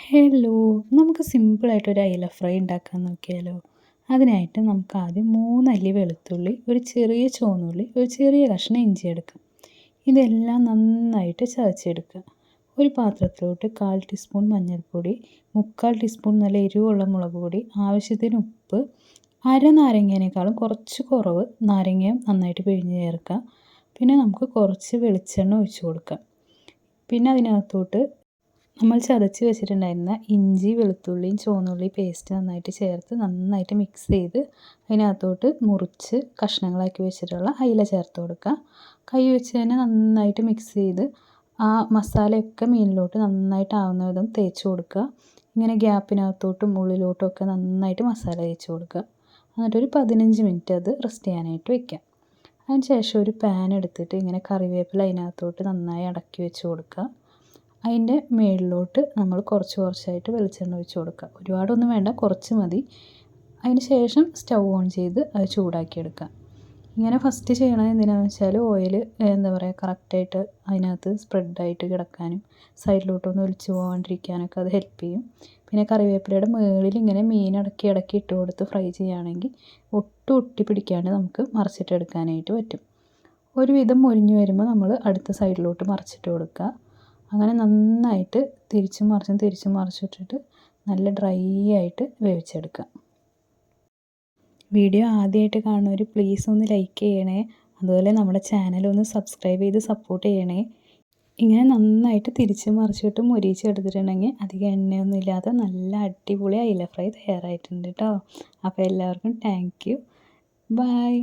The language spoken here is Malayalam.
ഹലോ, നമുക്ക് സിമ്പിളായിട്ടൊരു അയില ഫ്രൈ ഉണ്ടാക്കാൻ നോക്കിയാലോ? അതിനായിട്ട് നമുക്ക് ആദ്യം 3 അല്ലി വെളുത്തുള്ളി, ഒരു ചെറിയ ചുവന്നുള്ളി, ഒരു ചെറിയ കഷ്ണം ഇഞ്ചി എടുക്കാം. ഇതെല്ലാം നന്നായിട്ട് ചതച്ചെടുക്കുക. ഒരു പാത്രത്തിലോട്ട് 1/4 ടീസ്പൂൺ മഞ്ഞൾപ്പൊടി, 3/4 ടീസ്പൂൺ നല്ല എരിവുള്ള മുളക് പൊടി, ആവശ്യത്തിന് ഉപ്പ്, അര നാരങ്ങേനേക്കാളും കുറച്ച് കുറവ് നാരങ്ങയും നന്നായിട്ട് പിഴിഞ്ഞ് ചേർക്കുക. പിന്നെ നമുക്ക് കുറച്ച് വെളിച്ചെണ്ണ ഒഴിച്ച് കൊടുക്കാം. പിന്നെ അതിനകത്തോട്ട് നമ്മൾ ചതച്ച് വെച്ചിട്ടുണ്ടായിരുന്ന ഇഞ്ചി വെളുത്തുള്ളിയും ചുവന്നുള്ളി പേസ്റ്റ് നന്നായിട്ട് ചേർത്ത് നന്നായിട്ട് മിക്സ് ചെയ്ത് അതിനകത്തോട്ട് മുറിച്ച് കഷ്ണങ്ങളാക്കി വെച്ചിട്ടുള്ള അയില ചേർത്ത് കൊടുക്കുക. കൈ വെച്ച് തന്നെ നന്നായിട്ട് മിക്സ് ചെയ്ത് ആ മസാലയൊക്കെ മീനിലോട്ട് നന്നായിട്ട് ആവുന്ന വിധം തേച്ച് കൊടുക്കുക. ഇങ്ങനെ ഗ്യാപ്പിനകത്തോട്ടും ഉള്ളിലോട്ടും ഒക്കെ നന്നായിട്ട് മസാല തേച്ച് കൊടുക്കുക. എന്നിട്ടൊരു 15 മിനിറ്റ് അത് റെസ്റ്റ് ചെയ്യാനായിട്ട് വയ്ക്കാം. അതിന് ശേഷം ഒരു പാൻ എടുത്തിട്ട് ഇങ്ങനെ കറിവേപ്പില അതിനകത്തോട്ട് നന്നായി അടക്കി വെച്ച് കൊടുക്കുക. അതിൻ്റെ മുകളിലോട്ട് നമ്മൾ കുറച്ച് കുറച്ചായിട്ട് വെളിച്ചെണ്ണ ഒഴിച്ച് കൊടുക്കുക. ഒരുപാടൊന്നും വേണ്ട, കുറച്ച് മതി. അതിന് ശേഷം സ്റ്റൗ ഓൺ ചെയ്ത് അത് ചൂടാക്കിയെടുക്കുക. ഇങ്ങനെ ഫസ്റ്റ് ചെയ്യണത് എന്തിനാണെന്ന് വെച്ചാൽ ഓയിൽ കറക്റ്റായിട്ട് അതിനകത്ത് സ്പ്രെഡായിട്ട് കിടക്കാനും സൈഡിലോട്ടൊന്നും ഒലിച്ച് പോകാണ്ടിരിക്കാനൊക്കെ അത് ഹെൽപ്പ് ചെയ്യും. പിന്നെ കറിവേപ്പിലയുടെ മുകളിൽ ഇങ്ങനെ മീൻ ഇടയ്ക്ക് ഇട്ട് കൊടുത്ത് ഫ്രൈ ചെയ്യുകയാണെങ്കിൽ ഒട്ടും ഒട്ടി പിടിക്കാണ്ട് നമുക്ക് മറിച്ചിട്ടെടുക്കാനായിട്ട് പറ്റും. ഒരുവിധം മൊരിഞ്ഞ് വരുമ്പോൾ നമ്മൾ അടുത്ത സൈഡിലോട്ട് മറിച്ചിട്ട് കൊടുക്കുക. അങ്ങനെ നന്നായിട്ട് തിരിച്ചും മറിച്ചിട്ടിട്ട് നല്ല ഡ്രൈ ആയിട്ട് വേവിച്ചെടുക്കുക. വീഡിയോ ആദ്യമായിട്ട് കാണുന്നവർ പ്ലീസ് ഒന്ന് ലൈക്ക് ചെയ്യണേ. അതുപോലെ നമ്മുടെ ചാനലൊന്ന് സബ്സ്ക്രൈബ് ചെയ്ത് സപ്പോർട്ട് ചെയ്യണേ. ഇങ്ങനെ നന്നായിട്ട് തിരിച്ചും മറിച്ചിട്ട് മൊരിയിച്ചെടുത്തിട്ടുണ്ടെങ്കിൽ അധികം എണ്ണയൊന്നും ഇല്ലാതെ നല്ല അടിപൊളി അയില ഫ്രൈ തയ്യാറായിട്ടുണ്ട് കേട്ടോ. അപ്പോൾ എല്ലാവർക്കും താങ്ക് യു. ബൈ.